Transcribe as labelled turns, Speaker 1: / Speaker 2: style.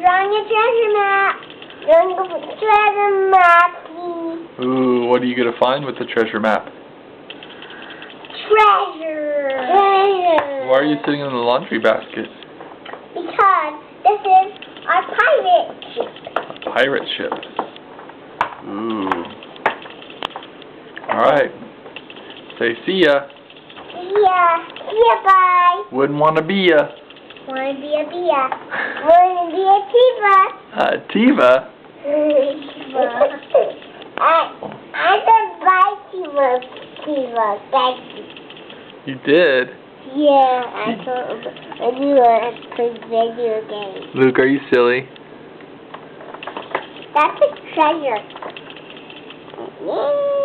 Speaker 1: drawing a treasure map. Drawing a treasure map.
Speaker 2: Ooh, what are you gonna find with the treasure map?
Speaker 1: Treasure. Treasure.
Speaker 2: Why are you sitting in the laundry basket?
Speaker 1: Because this is our pirate ship.
Speaker 2: A pirate ship. Ooh. Alright. Say see ya.
Speaker 1: See ya. See ya, bye.
Speaker 2: Wouldn't wanna be ya.
Speaker 1: Wanna be a Bia. Wanna be a Tiva.
Speaker 2: Tiva?
Speaker 1: I said bye Tiva. Thank you.
Speaker 2: You did?
Speaker 1: Yeah, I knew I played video games.
Speaker 2: Luke, are you silly?
Speaker 1: That's a treasure. Yeah.